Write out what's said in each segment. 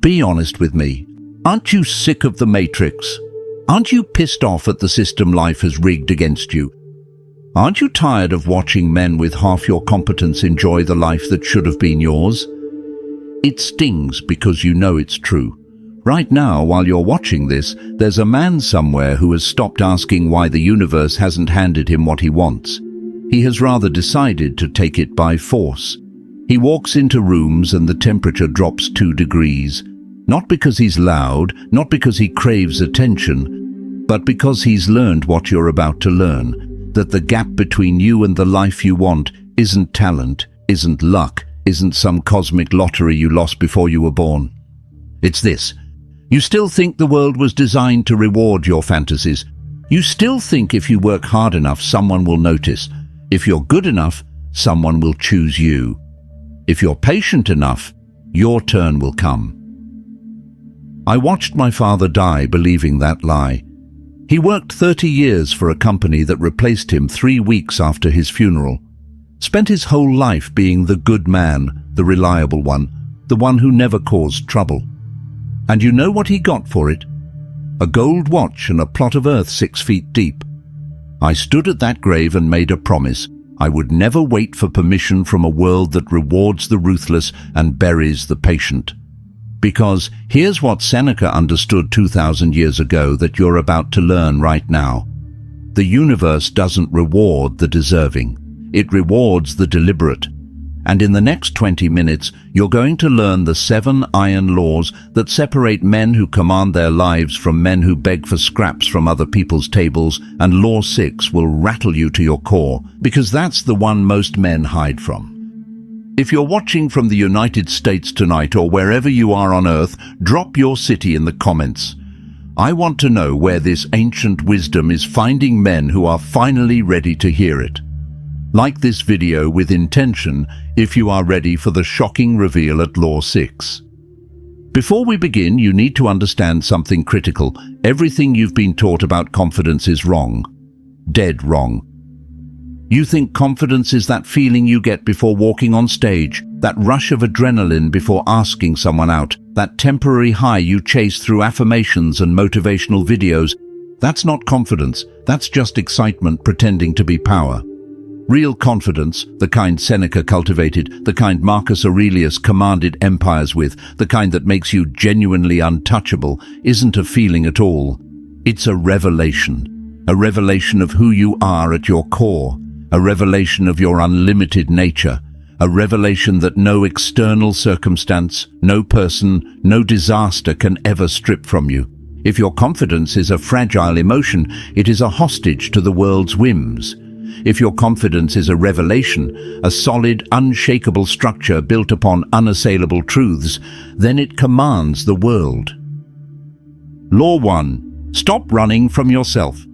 Be honest with me. Aren't you sick of the Matrix? Aren't you pissed off at the system life has rigged against you? Aren't you tired of watching men with half your competence enjoy the life that should have been yours? It stings because you know it's true. Right now, while you're watching this, there's a man somewhere who has stopped asking why the universe hasn't handed him what he wants. He has rather decided to take it by force. He walks into rooms and the temperature drops 2 degrees. Not because he's loud, not because he craves attention, but because he's learned what you're about to learn, that the gap between you and the life you want isn't talent, isn't luck, isn't some cosmic lottery you lost before you were born. It's this. You still think the world was designed to reward your fantasies. You still think if you work hard enough, someone will notice. If you're good enough, someone will choose you. If you're patient enough, your turn will come. I watched my father die believing that lie. He worked 30 years for a company that replaced him 3 weeks after his funeral. Spent his whole life being the good man, the reliable one, the one who never caused trouble. And you know what he got for it? A gold watch and a plot of earth 6 feet deep. I stood at that grave and made a promise. I would never wait for permission from a world that rewards the ruthless and buries the patient. Because here's what Seneca understood 2,000 years ago that you're about to learn right now. The universe doesn't reward the deserving. It rewards the deliberate. And in the next 20 minutes, you're going to learn the 7 iron laws that separate men who command their lives from men who beg for scraps from other people's tables, and Law 6 will rattle you to your core, because that's the one most men hide from. If you're watching from the United States tonight or wherever you are on Earth, drop your city in the comments. I want to know where this ancient wisdom is finding men who are finally ready to hear it. Like this video with intention if you are ready for the shocking reveal at Law 6. Before we begin, you need to understand something critical. Everything you've been taught about confidence is wrong. Dead wrong. You think confidence is that feeling you get before walking on stage, that rush of adrenaline before asking someone out, that temporary high you chase through affirmations and motivational videos. That's not confidence, that's just excitement pretending to be power. Real confidence, the kind Seneca cultivated, the kind Marcus Aurelius commanded empires with, the kind that makes you genuinely untouchable, isn't a feeling at all. It's a revelation of who you are at your core. A revelation of your unlimited nature, a revelation that no external circumstance, no person, no disaster can ever strip from you. If your confidence is a fragile emotion, it is a hostage to the world's whims. If your confidence is a revelation, a solid, unshakable structure built upon unassailable truths, then it commands the world. Law 1. Stop running from yourself.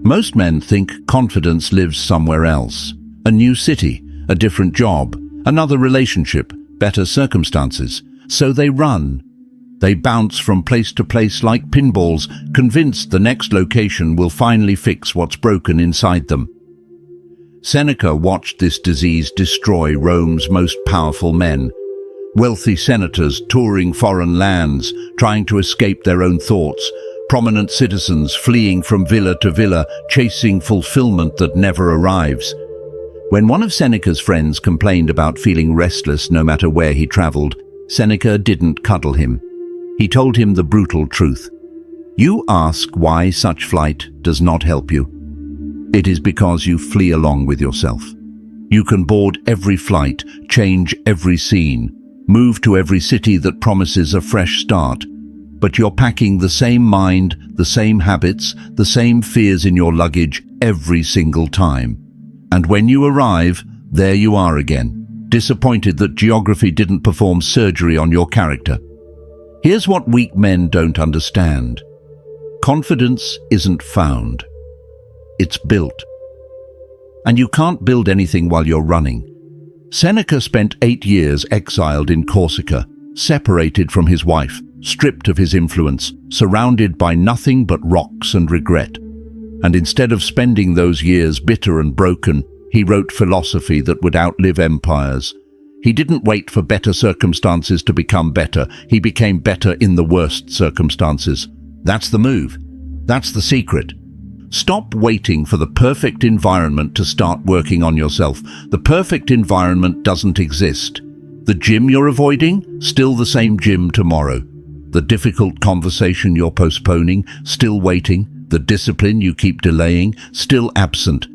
Most men think confidence lives somewhere else. A new city, a different job, another relationship, better circumstances. So they run. They bounce from place to place like pinballs, convinced the next location will finally fix what's broken inside them. Seneca watched this disease destroy Rome's most powerful men. Wealthy senators touring foreign lands, trying to escape their own thoughts. Prominent citizens fleeing from villa to villa, chasing fulfillment that never arrives. When one of Seneca's friends complained about feeling restless no matter where he traveled, Seneca didn't cuddle him. He told him the brutal truth. You ask why such flight does not help you. It is because you flee along with yourself. You can board every flight, change every scene, move to every city that promises a fresh start. But you're packing the same mind, the same habits, the same fears in your luggage every single time. And when you arrive, there you are again, disappointed that geography didn't perform surgery on your character. Here's what weak men don't understand. Confidence isn't found. It's built. And you can't build anything while you're running. Seneca spent 8 years exiled in Corsica, separated from his wife, stripped of his influence, surrounded by nothing but rocks and regret. And instead of spending those years bitter and broken, he wrote philosophy that would outlive empires. He didn't wait for better circumstances to become better. He became better in the worst circumstances. That's the move. That's the secret. Stop waiting for the perfect environment to start working on yourself. The perfect environment doesn't exist. The gym you're avoiding, still the same gym tomorrow. The difficult conversation you're postponing, still waiting. The discipline you keep delaying, still absent.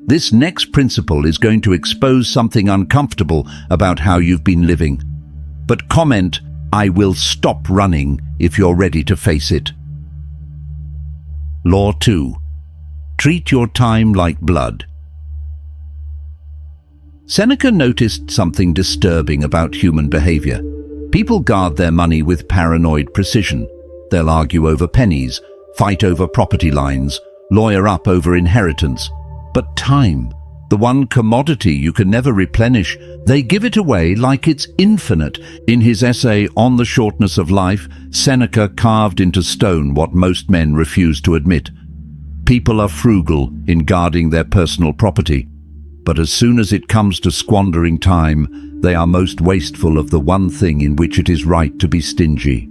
This next principle is going to expose something uncomfortable about how you've been living. But comment, "I will stop running," if you're ready to face it. Law 2. Treat your time like blood. Seneca noticed something disturbing about human behavior. People guard their money with paranoid precision. They'll argue over pennies, fight over property lines, lawyer up over inheritance. But time, the one commodity you can never replenish, they give it away like it's infinite. In his essay On the Shortness of Life, Seneca carved into stone what most men refuse to admit. People are frugal in guarding their personal property, but as soon as it comes to squandering time, they are most wasteful of the one thing in which it is right to be stingy.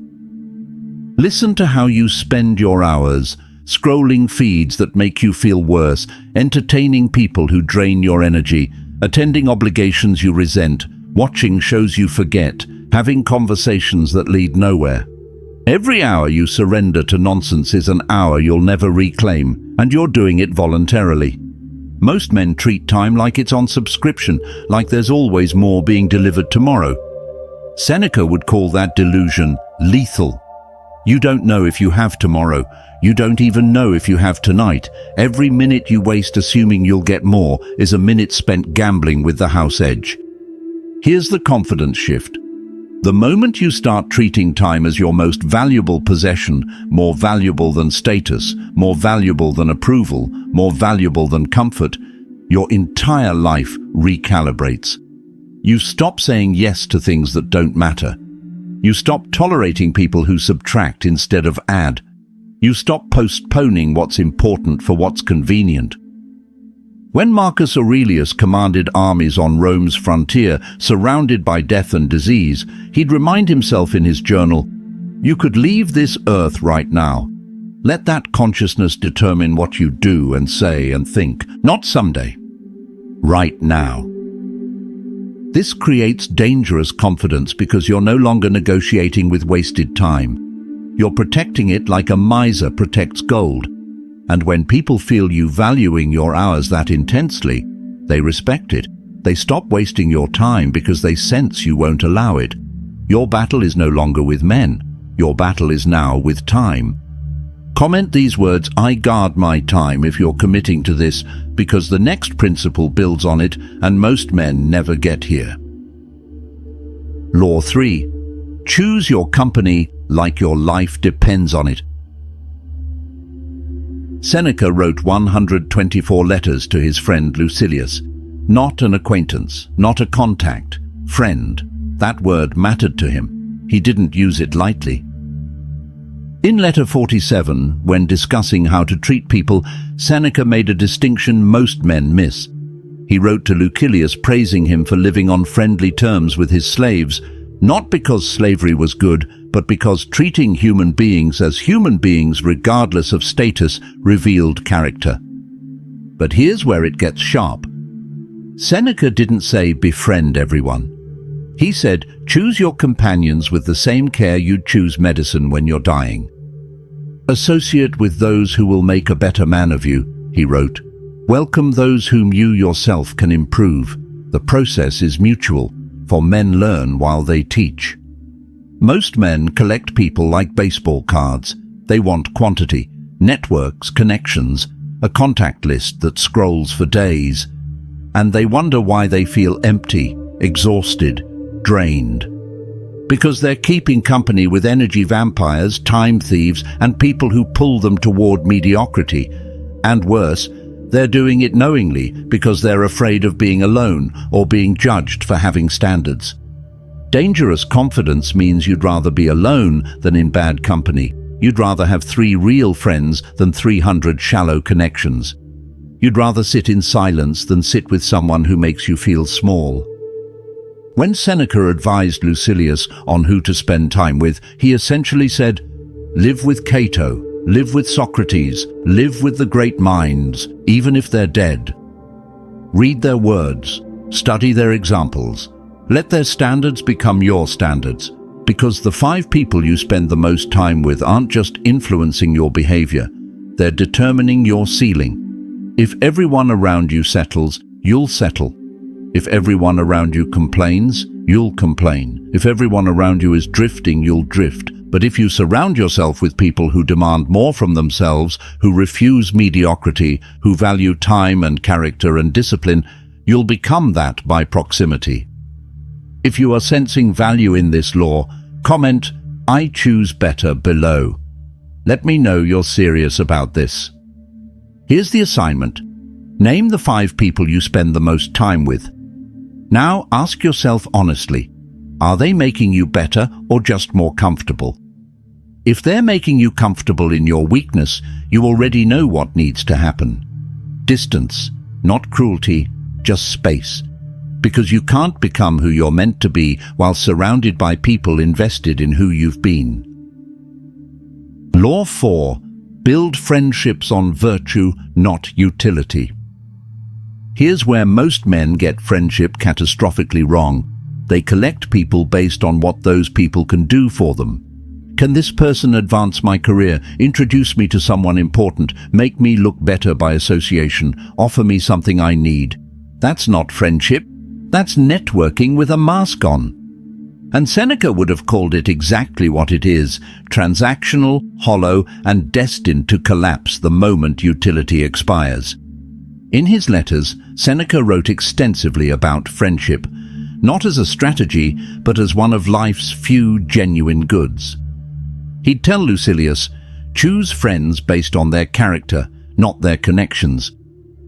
Listen to how you spend your hours, scrolling feeds that make you feel worse, entertaining people who drain your energy, attending obligations you resent, watching shows you forget, having conversations that lead nowhere. Every hour you surrender to nonsense is an hour you'll never reclaim, and you're doing it voluntarily. Most men treat time like it's on subscription, like there's always more being delivered tomorrow. Seneca would call that delusion lethal. You don't know if you have tomorrow. You don't even know if you have tonight. Every minute you waste assuming you'll get more is a minute spent gambling with the house edge. Here's the confidence shift. The moment you start treating time as your most valuable possession, more valuable than status, more valuable than approval, more valuable than comfort, your entire life recalibrates. You stop saying yes to things that don't matter. You stop tolerating people who subtract instead of add. You stop postponing what's important for what's convenient. When Marcus Aurelius commanded armies on Rome's frontier, surrounded by death and disease, he'd remind himself in his journal, "You could leave this earth right now. Let that consciousness determine what you do and say and think, not someday. Right now." This creates dangerous confidence because you're no longer negotiating with wasted time. You're protecting it like a miser protects gold. And when people feel you valuing your hours that intensely, they respect it. They stop wasting your time because they sense you won't allow it. Your battle is no longer with men. Your battle is now with time. Comment these words, "I guard my time," if you're committing to this, because the next principle builds on it, and most men never get here. Law 3. Choose your company like your life depends on it. Seneca wrote 124 letters to his friend Lucilius. Not an acquaintance, not a contact, friend. That word mattered to him. He didn't use it lightly. In letter 47, when discussing how to treat people, Seneca made a distinction most men miss. He wrote to Lucilius praising him for living on friendly terms with his slaves, not because slavery was good, but because treating human beings as human beings regardless of status revealed character. But here's where it gets sharp. Seneca didn't say befriend everyone. He said choose your companions with the same care you'd choose medicine when you're dying. Associate with those who will make a better man of you, he wrote. Welcome those whom you yourself can improve. The process is mutual, for men learn while they teach. Most men collect people like baseball cards. They want quantity, networks, connections, a contact list that scrolls for days. And they wonder why they feel empty, exhausted, drained. Because they're keeping company with energy vampires, time thieves, and people who pull them toward mediocrity. And worse, they're doing it knowingly because they're afraid of being alone or being judged for having standards. Dangerous confidence means you'd rather be alone than in bad company. You'd rather have 3 real friends than 300 shallow connections. You'd rather sit in silence than sit with someone who makes you feel small. When Seneca advised Lucilius on who to spend time with, he essentially said, live with Cato, live with Socrates, live with the great minds, even if they're dead. Read their words, study their examples. Let their standards become your standards, because the 5 people you spend the most time with aren't just influencing your behavior, they're determining your ceiling. If everyone around you settles, you'll settle. If everyone around you complains, you'll complain. If everyone around you is drifting, you'll drift. But if you surround yourself with people who demand more from themselves, who refuse mediocrity, who value time and character and discipline, you'll become that by proximity. If you are sensing value in this law, comment, "I choose better" below. Let me know you're serious about this. Here's the assignment. Name the 5 people you spend the most time with. Now ask yourself honestly, are they making you better or just more comfortable? If they're making you comfortable in your weakness, you already know what needs to happen. Distance, not cruelty, just space. Because you can't become who you're meant to be while surrounded by people invested in who you've been. Law 4. Build friendships on virtue, not utility. Here's where most men get friendship catastrophically wrong. They collect people based on what those people can do for them. Can this person advance my career, introduce me to someone important, make me look better by association, offer me something I need? That's not friendship. That's networking with a mask on. And Seneca would have called it exactly what it is, transactional, hollow, and destined to collapse the moment utility expires. In his letters, Seneca wrote extensively about friendship, not as a strategy, but as one of life's few genuine goods. He'd tell Lucilius, choose friends based on their character, not their connections,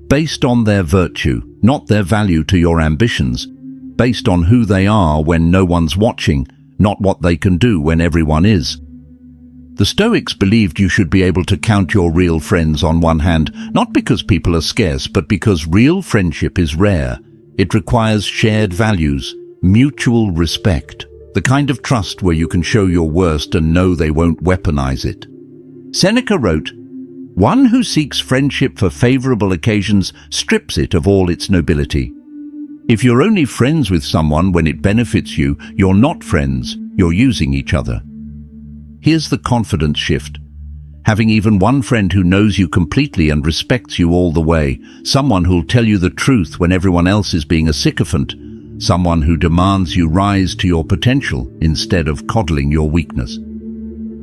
based on their virtue, not their value to your ambitions, based on who they are when no one's watching, not what they can do when everyone is. The Stoics believed you should be able to count your real friends on one hand, not because people are scarce, but because real friendship is rare. It requires shared values, mutual respect, the kind of trust where you can show your worst and know they won't weaponize it. Seneca wrote, "One who seeks friendship for favorable occasions strips it of all its nobility." If you're only friends with someone when it benefits you, you're not friends, you're using each other. Here's the confidence shift. Having even one friend who knows you completely and respects you all the way, someone who'll tell you the truth when everyone else is being a sycophant, someone who demands you rise to your potential instead of coddling your weakness.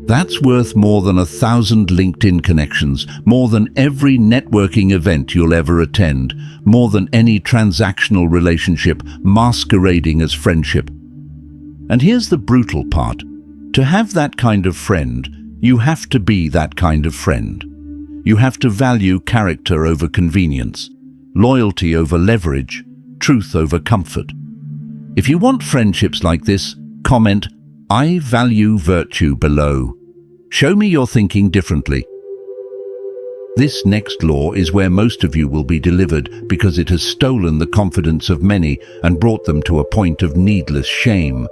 That's worth more than 1,000 LinkedIn connections, more than every networking event you'll ever attend, more than any transactional relationship masquerading as friendship. And here's the brutal part. To have that kind of friend, you have to be that kind of friend. You have to value character over convenience, loyalty over leverage, truth over comfort. If you want friendships like this, comment, "I value virtue" below. Show me you're thinking differently. This next law is where most of you will be delivered because it has stolen the confidence of many and brought them to a point of needless shame.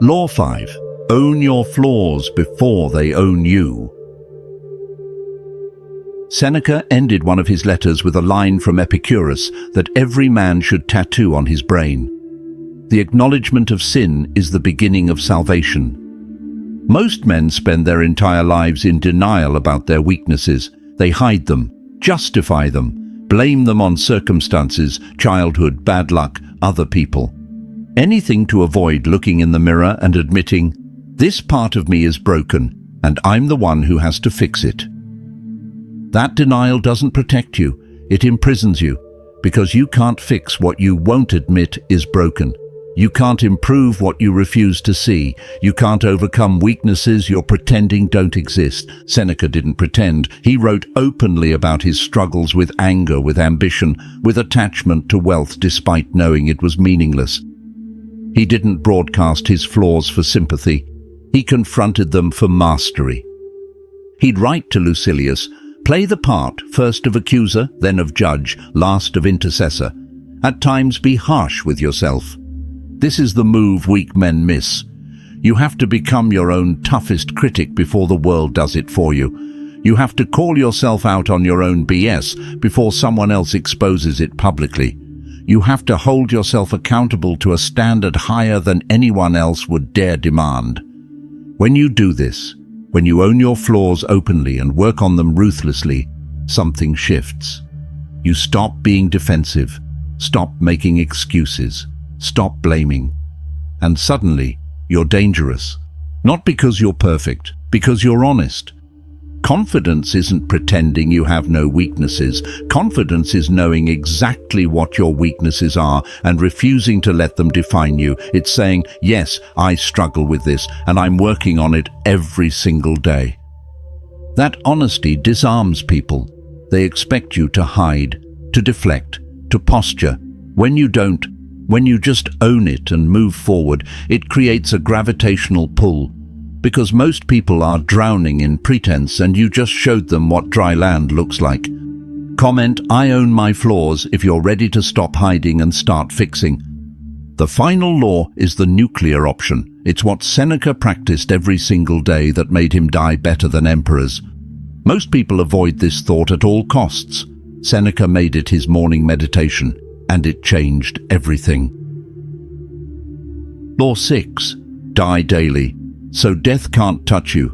Law 5. Own your flaws before they own you. Seneca ended one of his letters with a line from Epicurus that every man should tattoo on his brain. The acknowledgement of sin is the beginning of salvation. Most men spend their entire lives in denial about their weaknesses. They hide them, justify them, blame them on circumstances, childhood, bad luck, other people. Anything to avoid looking in the mirror and admitting, "This part of me is broken, and I'm the one who has to fix it." That denial doesn't protect you, it imprisons you, because you can't fix what you won't admit is broken. You can't improve what you refuse to see. You can't overcome weaknesses you're pretending don't exist. Seneca didn't pretend. He wrote openly about his struggles with anger, with ambition, with attachment to wealth despite knowing it was meaningless. He didn't broadcast his flaws for sympathy. He confronted them for mastery. He'd write to Lucilius, "Play the part, first of accuser, then of judge, last of intercessor. At times be harsh with yourself. This is the move weak men miss. You have to become your own toughest critic before the world does it for you. You have to call yourself out on your own BS before someone else exposes it publicly. You have to hold yourself accountable to a standard higher than anyone else would dare demand. When you do this, when you own your flaws openly and work on them ruthlessly, something shifts. You stop being defensive, stop making excuses, stop blaming. And suddenly, you're dangerous. Not because you're perfect, because you're honest. Confidence isn't pretending you have no weaknesses. Confidence is knowing exactly what your weaknesses are and refusing to let them define you. It's saying, yes, I struggle with this, and I'm working on it every single day. That honesty disarms people. They expect you to hide, to deflect, to posture. When you don't, when you just own it and move forward, it creates a gravitational pull. Because most people are drowning in pretense and you just showed them what dry land looks like. Comment, I own my flaws if you're ready to stop hiding and start fixing. The final law is the nuclear option. It's what Seneca practiced every single day that made him die better than emperors. Most people avoid this thought at all costs. Seneca made it his morning meditation, and it changed everything. Law 6. Die daily, so death can't touch you.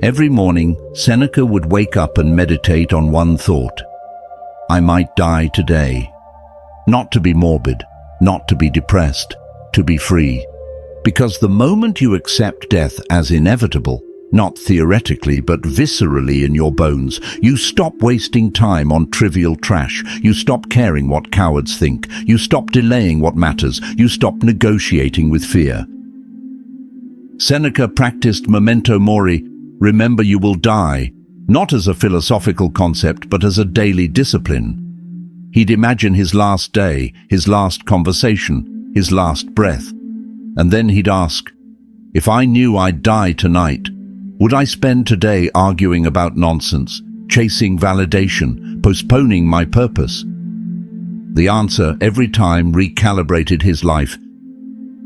Every morning, Seneca would wake up and meditate on one thought. I might die today. Not to be morbid, not to be depressed, to be free. Because the moment you accept death as inevitable, not theoretically but viscerally in your bones, you stop wasting time on trivial trash. You stop caring what cowards think. You stop delaying what matters. You stop negotiating with fear. Seneca practiced memento mori, remember you will die, not as a philosophical concept but as a daily discipline. He'd imagine his last day, his last conversation, his last breath. And then he'd ask, if I knew I'd die tonight, would I spend today arguing about nonsense, chasing validation, postponing my purpose? The answer every time recalibrated his life.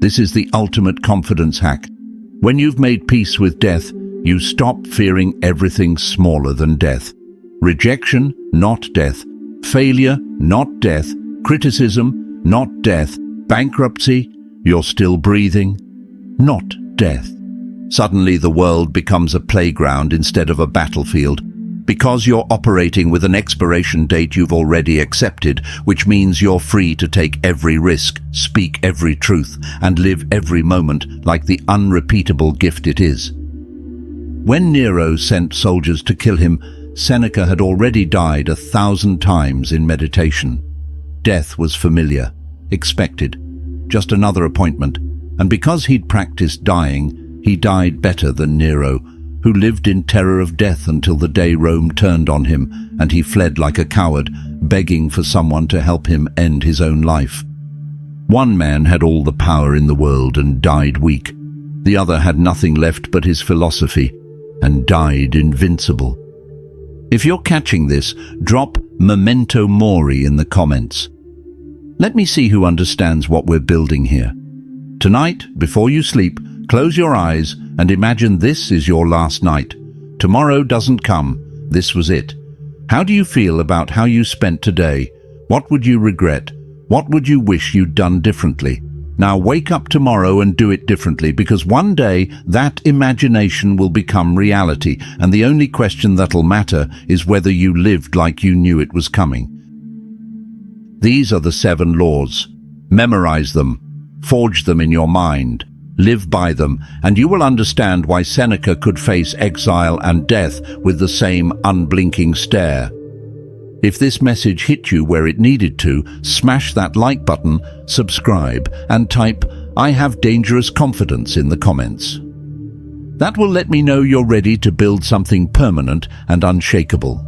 This is the ultimate confidence hack. When you've made peace with death, you stop fearing everything smaller than death. Rejection, not death. Failure, not death. Criticism, not death. Bankruptcy, you're still breathing, not death. Suddenly the world becomes a playground instead of a battlefield, because you're operating with an expiration date you've already accepted, which means you're free to take every risk, speak every truth, and live every moment like the unrepeatable gift it is. When Nero sent soldiers to kill him, Seneca had already died 1,000 times in meditation. Death was familiar, expected, just another appointment, and because he'd practiced dying, he died better than Nero, who lived in terror of death until the day Rome turned on him and he fled like a coward, begging for someone to help him end his own life. One man had all the power in the world and died weak. The other had nothing left but his philosophy and died invincible. If you're catching this, drop memento mori in the comments. Let me see who understands what we're building here. Tonight, before you sleep, close your eyes and imagine this is your last night. Tomorrow doesn't come. This was it. How do you feel about how you spent today? What would you regret? What would you wish you'd done differently? Now wake up tomorrow and do it differently, because one day that imagination will become reality, and the only question that'll matter is whether you lived like you knew it was coming. These are the 7 laws. Memorize them. Forge them in your mind. Live by them, and you will understand why Seneca could face exile and death with the same unblinking stare. If this message hit you where it needed to, smash that like button, subscribe, and type, I have dangerous confidence in the comments. That will let me know you're ready to build something permanent and unshakable.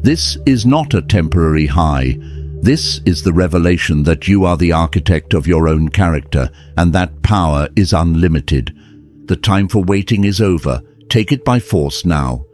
This is not a temporary high. This is the revelation that you are the architect of your own character, and that power is unlimited. The time for waiting is over. Take it by force now.